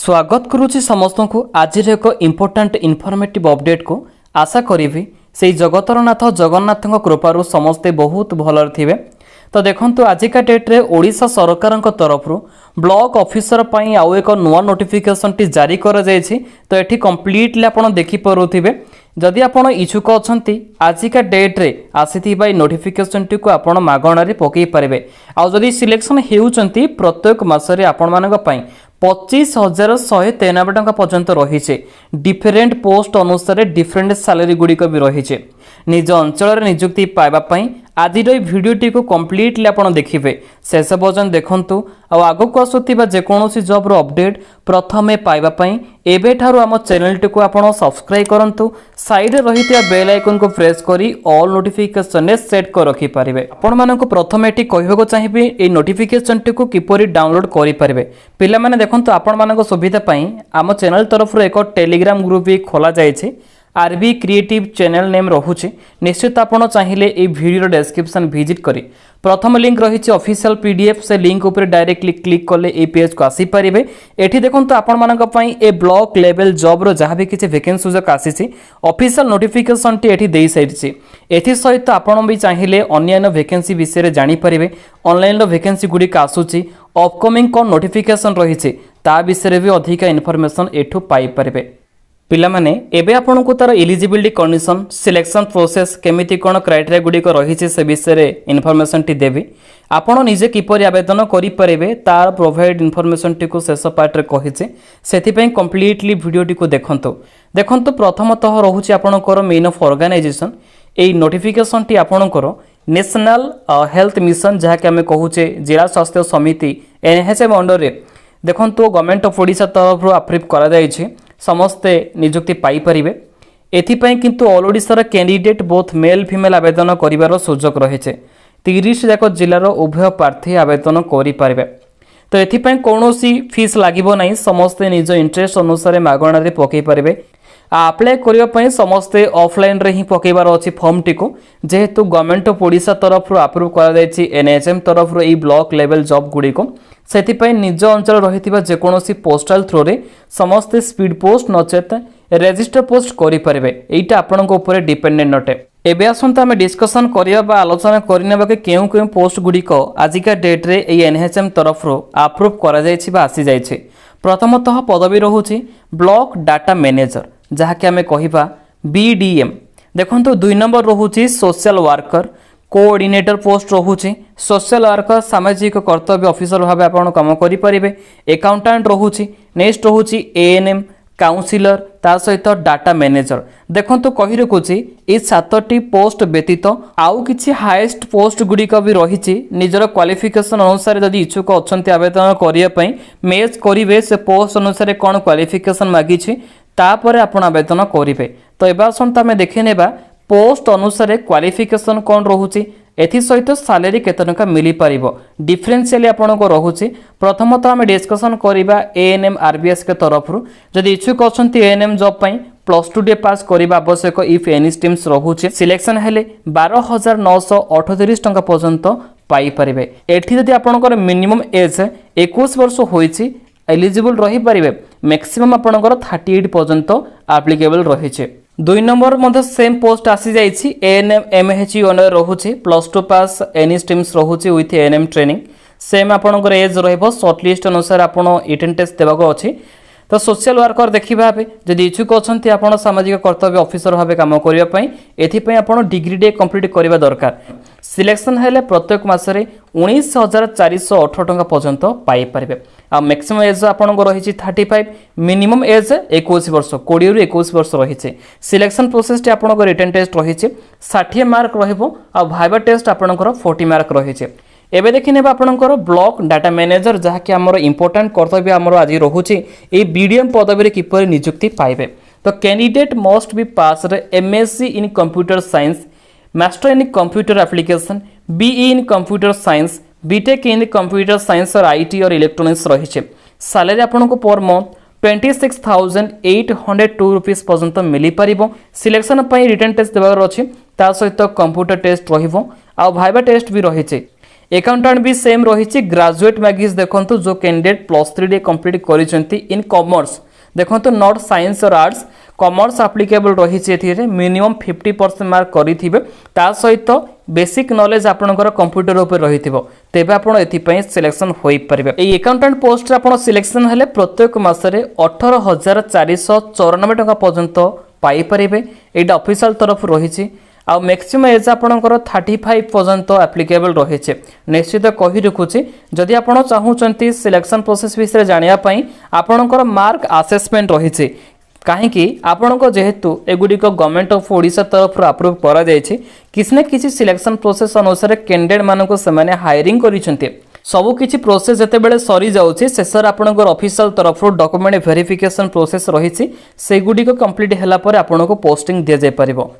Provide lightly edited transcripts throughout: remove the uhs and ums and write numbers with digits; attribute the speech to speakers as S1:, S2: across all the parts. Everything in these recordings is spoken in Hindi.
S1: स्वागत करुच्ची समस्त को आज एक इम्पोर्टाट इनफर्मेटिव अपडेट को आशा करी से जगतर नाथ जगन्नाथ कृपारू समस्ते बहुत भल थे। तो देखो आजिका डेट्रे ओडिशा सरकार तरफ ब्लॉक ऑफिसर पई आउ एक नुआ नोटिफिकेशन टी जारी कर जायछि। तो ये कम्प्लीटली आप देखिपे जदि आपण इच्छुक अच्छा आजिका डेट्रे आसी नोटिफिकेशन टी को आपण मागणारे पकई पारे। आदि सिलेक्शन होती प्रत्येक मसरे आपण मान 25,193 टंका पर्यंत रही। डिफरेंट पोस्ट अनुसार डिफरेंट सैलरी गुड़िक भी रही। निज अंचल निजुक्ति पाइबापी आज भिडटी को कम्प्लीटली आप देखिए शेष पर्यटन देखूँ। आगक आसुवा जेकोसी जॉब अपडेट प्रथमे पाइबापी एबेठारु आम चैनल टी को आप सब्सक्राइब करूँ। साइड रही बेल आइकन को प्रेस करी ऑल नोटिफिकेशन ने सेट कर रखिपारे। आपण मानक प्रथमे एटी कहबाक चाहिए ये नोटिफिकेशन टी को किपरि डाउनलोड करें। पिला माने देखंतु आपण मानक सुविधा पई आम चैनल तरफ एक टेलीग्राम ग्रुप भी खोला जायछि। आरबी क्रिएटिव चैनल नेम रहुछि। निश्चित आपड़ चाहिए ये वीडियो डेस्क्रिप्शन विजिट करी प्रथम लिंक रही ऑफिशियल पीडीएफ से लिंक उपर डायरेक्टली क्लिक कले ए पेज को आसी पारिबे। एठी देखंतु आपण मानक पई ए ब्लॉक लेवल जॉब रो जहां भी किछि वैकेंसी सुजक आसीछि ऑफिशियल नोटिफिकेशन टी एठी देई साइछि। एथि सहित आपण भी चाहिए अन्य वैकेंसी विषय जानि पारिबे। ऑनलाइन रो वैकेंसी गुडी का आसुछि अपकमिंग कोन नोटिफिकेशन रहिछि ता विषय भी अधिक इन्फॉर्मेशन एठू पाई पारिबे। पिला माने एबे आपन को तार एलिजिबिलिटी कंडीशन सिलेक्शन प्रोसेस केमिति कोन क्राइटेरिया गुडी को रहिछि से विषय रे इन्फॉर्मेशन टी देबी। आपन निजे किपरि आवेदन करि परिबे तार प्रोवाइड इन्फॉर्मेशन टी को शेष पार्ट रे कहिछि। सेथि पई कंप्लीटली वीडियो टी को देखंतु प्रथमतः रहुछि आपन को main of organization a notification टी आपन को नेशनल हेल्थ मिशन जहा के हमें कहूचे जिला स्वास्थ्य समिति एनएचएम अंडर रे देखंतु गवर्नमेंट ऑफ ओडिशा तरफ अप्रूव करा जायछि। समस्ते निजुक्ति पाई परिबे। एथिपाई किंतु ऑल ओडिशा रा कैंडिडेट बोथ मेल फीमेल आवेदन करिवार सुजोग रहिছে। 30 जाक जिलार उभय प्रार्थी आवेदन करि पारिबे। तो एथिपाई कोनोसी फीस लागिबो नाही। समस्ते निज इंटरेस्ट अनुसार मागणा रे पकई पारिबे। अप्लाई करिया पई समस्ते ऑफलाइन रे ही पकईबार अछि फॉर्म टी को जेहेतु गवर्नमेंट ऑफ ओडिशा तरफ अप्रूव करा जायछि एनएचएम तरफ ए ब्लॉक लेवल जॉब गुडी को सेथिपाई निज अंचल रहिथिबा जेकोनोसी पोस्टल थ्रो रे समस्ते स्पीड पोस्ट नचेत रजिस्टर पोस्ट करि परिबे। एइटा आपनक ऊपर डिपेंडेंट नटे। एबे आसंता हमें डिस्कशन करिया बा आलोचना करिनेबा के केउ पोस्ट गुडी को आजिका डेट रे ए एनएचएम तरफ अप्रूव करा जायछि बा आसी जायछि। प्रथमतः पदवी रहुछि ब्लॉक डाटा मैनेजर जहा के हमें कहिबा बीडीएम। देखंतु 2 नंबर रहुछि सोशल वर्कर कोऑर्डिनेटर पोस्ट रहुछि। सोशल वर्कर सामाजिक कर्तव्य ऑफिसर भाव आपण काम करि परिबे। अकाउंटेंट रहुछि। नेक्स्ट रहुछि एएनएम काउंसिलर ता सहित डाटा मैनेजर। देखंतु कहि रखुछि ए 7टी पोस्ट व्यतीत आउ किछि हाईएस्ट पोस्ट गुडी का भी रहिछि। निजर क्वालिफिकेशन अनुसार यदि इच्छुक अछंती आवेदन करिया पई मैच करिवे से पोस्ट अनुसार कोन क्वालिफिकेशन मागिछि तापर आपण आवेदन करिवे। तो एबा संता में देखि नेबा पोस्ट अनुसार क्वालिफिकेशन कौन रोचे एथि सहित सैलरी केते टंका मिली पारिबो डिफरेंशियली आपण को रोचे। प्रथमतः आम डिस्कशन करिबा एएनएम आरबीएस के तरफ जदि इच्छुक अछंती एएनएम जॉब पई +2 डे पास करिबा आवश्यक इफ एनी स्ट्रीम्स रोचे। सिलेक्शन हेले 12,938 टंका पर्यंत पाई परिबे। एठी जदि आपणकर मिनिमम एज 21 वर्ष होईछि एलिजिबल रही पारिबे। मैक्सिमम आपणकर 38 पर्यंत एप्लीकेबल रहिছে। 2 नंबर मध्य सेम पोस्ट आसी जाइछि एएनएम एमएचई ओनर रहुछि +2 पास एनी स्ट्रीम्स रहुछि विथ एएनएम ट्रेनिंग। सेम आपणकर एज रहइबो शॉर्ट लिस्ट अनुसार आपण रिटन टेस्ट देबाको अछि। तो सोशल वर्कर देखिबा भाबे जदि इच्छुक अछंती आपण सामाजिक कर्तव्य ऑफिसर भाबे काम करिया पई एथि पई आपण डिग्री डे कंप्लीट करिबा दरकार। सिलेक्शन हेले प्रत्येक मासरे 19,418 टंका पर्यंत पाई परिबे। आ मैक्सिमम एज आपण को रहिछि 35 मिनिमम एज 21 वर्ष 20 रु 21 वर्ष रहिछि। सिलेक्शन प्रोसेस टे आपण को रिटन टेस्ट रहिछि 60 मार्क रहिबो आ भाइबा टेस्ट आपण को 40 मार्क रहिछि। एबे देखिनेबा आपनकर ब्लॉक डाटा मैनेजर जहा कि हमर इंपोर्टेंट कर्तव्य हमर आज रहुछि ए बीडीएम पदवी रे किपर नियुक्ति पाइबे। तो candidate must be passed MSc in computer science master in computer application BE in computer science BTech in computer science और आईटी और इलेक्ट्रॉनिक्स रहिছে। सैलरी आपनको पर मंथ 26,802 रुपीस पर्यंत मिली पारिबो। सिलेक्शन पई रिटन टेस्ट देबार अछि ता सहित कंप्यूटर टेस्ट रहिबो आ भाइबा टेस्ट भी रहिছে। एकाउंटेंट भी सेम रही ग्रेजुएट मैगिज देखो जो कैंडिडेट +3 कंप्लीट कर इन कॉमर्स देखो नॉट साइंस और आर्ट्स कॉमर्स एप्लिकेबल रही मिनिमम 50% मार्क करेंगे ता सहित बेसिक नॉलेज आपनकर कंप्यूटर उपर रही तेबे आपण एथिपई सिलेक्शन होई परिबे। ए अकाउंटेंट पोस्ट रे आपण सिलेक्शन हेले प्रत्येक मासरे 18,494 टका पर्यंत पाई परिबे। एटा ऑफिशियल तरफ रही आ मैक्सिमम एज आपणकर 35 पर्यंत एप्लिकेबल रही निश्चित कही रखुची जदि आपण चाहूचंती सिलेक्शन प्रोसेस विषय जानिया पई आपणकर मार्क असेसमेंट रही कहीं आपणक जेहेतु एगुड़िक गवर्नमेंट ऑफ ओडिशा तरफ अप्रूव करा जायछि किसी न किसी सिलेक्शन प्रोसेस अनुसार कैंडिडेट मानक से हायरिंग करिसेंते सबु किछि प्रोसेस जेतेबेले सरी जाउछि शेषर आपणकर ऑफिशियल तरफ डॉक्यूमेंट वेरिफिकेशन प्रोसेस रही से गुड़िक कंप्लीट होला पर आपणको पोस्टिंग दिया जाय परिबो।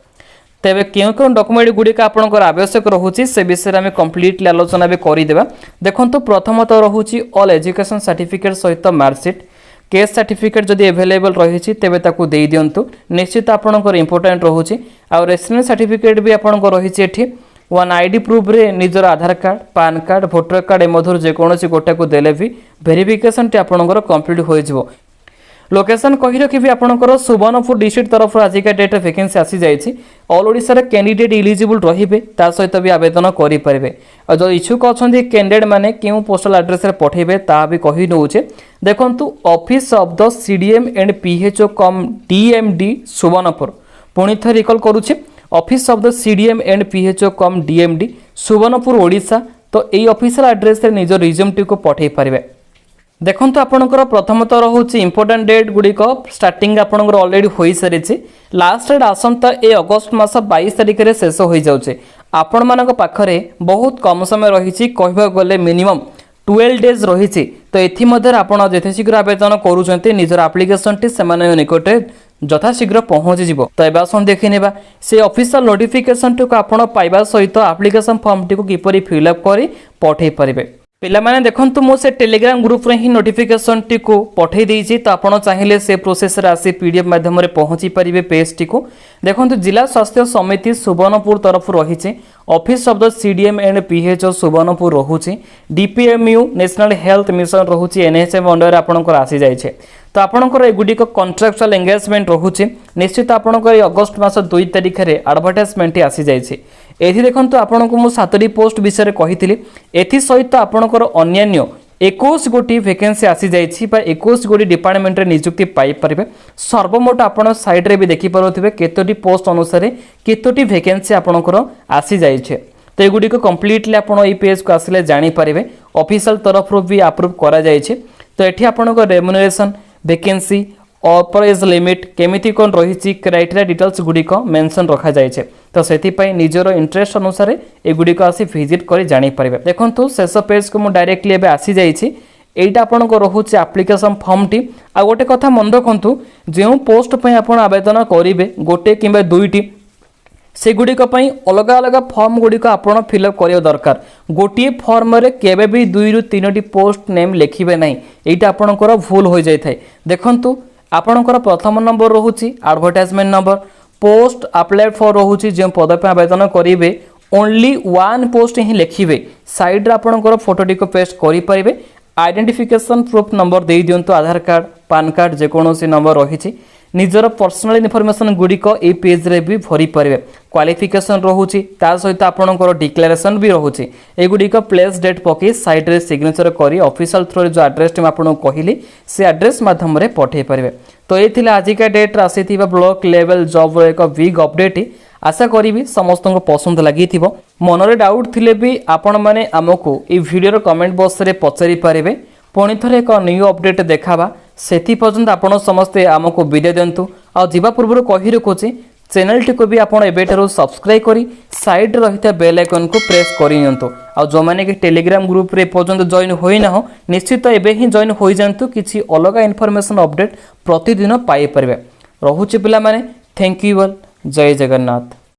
S1: तेबे क्यों डॉक्यूमेंट गुड़िक आपणकर आवश्यक रहुछि से विषय में कंप्लीटली आलोचना भी करिदेबा। देखंतु प्रथमतः रहुछि ऑल एजुकेशन सर्टिफिकेट सहित मार्कशीट केस सर्टिफिकेट जदि अवेलेबल रही तेबे ताकू दे दियंतु निश्चित आपणकर इंपोर्टेंट रहुछि। आ रेसिडेंस सर्टिफिकेट भी आपणकर रही एठी वन आईडी प्रूफ रे निजर Aadhaar card PAN card voter card ए मधुर जेकोसी गोटा को देले भी वेरिफिकेशन टी आपणकर कंप्लीट होई जिवो। लोकेशन कही रखी आपंकर सुवर्णपुर डिस्ट्रिक्ट तरफ आजिका डेट वैकेंसी आसी जाइए ऑल ओडिशा कैंडिडेट इलिजिबल रहिबे ता सहित भी आवेदन करें। और जो इच्छुक अच्छा कैंडिडेट माने क्यों पोस्टल एड्रेस पठेबे ता भी कही नौचे देखंतु office of the CDM and PHO cum DMD Subarnapur पुणी थे रिकॉल करुचे office of the CDM and PHO cum DMD Subarnapur Odisha. तो यही ऑफिशियल एड्रेस निज रिज्यूम टी को पठे पारे। देखंतु आपणकर प्रथमतः रहुछि इंपोर्टेंट डेट गुड़िक स्टार्टिंग आपणकर ऑलरेडी होई सारी लास्ट डेट आसंता ए अगस्त मास 22 तारिख रे शेष हो जाउछे। आपण मानक पाखरे बहुत कम समय रही कहबा गले मिनिमम 12 डेज रही तो एथि मध्य आपण जेते शीघ्र आवेदन करूछन्ते निजर एप्लिकेशन टी सेमाने निकटे यथाशीघ्र पहुँची जीव। तो एबा सन देखिनेबा से ऑफिशियल नोटिफिकेशन टी को आपण पाइबा सहित एप्लिकेशन फॉर्म टी को किपरि फिलअप करी पठै परिबे। पिलामाने देखंतु मो से टेलीग्राम ग्रुप रे ही नोटिफिकेशन टी को पठै देइछि तो आपण चाहिए से प्रोसेस रे आसी पीडीएफ माध्यम रे पहुंची परिबे पेज टी को। देखंतु जिला स्वास्थ्य समिति सुवर्णपुर तरफ रही office of the CDM and PHO Suvarnapur रहुछि डीपीएमयू नेशनल हेल्थ मिशन रहुछि एनएचएम अंडर आपणकर आसी जाइछे। तो आपणकर एगुड़िक कॉन्ट्रैक्चुअल एंगेजमेंट रहुछि निश्चित आपणकर अगस्त मास 2 तारिख रे एडवर्टाइजमेंट आसी जाइछे। एथि देखंतु आपणको मु 7टी पोस्ट विषय कहिथिली एथि सहित आपणकर अन्यान्य 21 गोटी वैकेंसी आसी जाइछि बा 21 गोटी डिपार्टमेंट रे नियुक्ति पाई परिबे। सर्वमोट आपण साइड रे भी देखि परथिबे केतोटी पोस्ट अनुसार केतोटी वैकेंसी आपणकर आसी जाइछे। तो एगुड़िक कंप्लीटली आपण ए पेज को आसिले जानि परिबे ऑफिशियल तरफ रो भी अप्रूव करा जाइछे। तो एठी आपणकर रेम्युनरेशन वैकेंसी अपर एज लिमिट केमिति कोन रही क्राइटेरिया डिटेल्स गुड़िक मेंशन रखा जाइछे। तो सेति निजर इंटरेस्ट अनुसार एगुड़िक आसी विजिट कर जानी पारे। देखंतु शेष पेज को मु डायरेक्टली एबे आसी जाइछि एटा आपण को रहुछि एप्लिकेशन फॉर्म टी। आ गोटे कथा मन रखंतु जे पोस्ट पय आपण आवेदन करिवे गोटे किबा दुईटी से गुड़िक अलग अलग फॉर्म गुड़िक आपण फिलअप करियो दरकार। गोटे फॉर्म रे केबे भी 2 रु 3टी पोस्ट नेम लिखिबे नाही एटा आपणकर भूल हो जाय थाए। देखंतु आपणकर प्रथम नंबर रहुछि advertisement number post applied for रहुछि जे पद पे आवेदन करिवे ओनली 1 पोस्ट ही लिखिबे साइड रे आपणकर फोटोटी को पेस्ट करि परिबे। आइडेंटिफिकेशन प्रूफ नंबर दे दियंतु आधार कार्ड पान कार्ड जे कोनोसी नंबर रहिछि निजर पर्सनल इनफॉरमेशन गुड़िक ए पेज रे भी भरी पारे। क्वालिफिकेशन रहुछि ता सहित आपणकर डिक्लेरेशन भी रहुछि एगुड़िक प्लेस डेट पकई साइड रे सिग्नेचर करी ऑफिशियल थ्रू जो एड्रेस टी आपन कहली से एड्रेस माध्यम रे पठे पारे। तो ये थिला आजिका डेट रे आसीथिबा ब्लॉक लेवल जॉब रो एक बिग अपडेट। आशा करी समस्त को पसंद लगी मनरे डाउट थिले भी आपण माने आमको ए वीडियो कमेंट बॉक्स रे पचारि पारिबे। पुणी थे एक न्यू अपडेट देखाबा सेति पर्यंत आपण समस्ते आमको विदाय दिंतु। आ जीवा पूर्व कहि रखुछि चैनल टी को भी आपण एबेठारु सब्सक्राइब करी साइड रहिता बेल आइकन को प्रेस करि नियंतु। आ जो माने कि टेलीग्राम ग्रुप रे पर्यंत जॉइन होई ना हो निश्चित एबे ही जॉइन होई जानतु किछि अलग इन्फॉर्मेशन अपडेट प्रतिदिन पाई परबे। रहुछि पिला माने थैंक यू ऑल जय जगन्नाथ।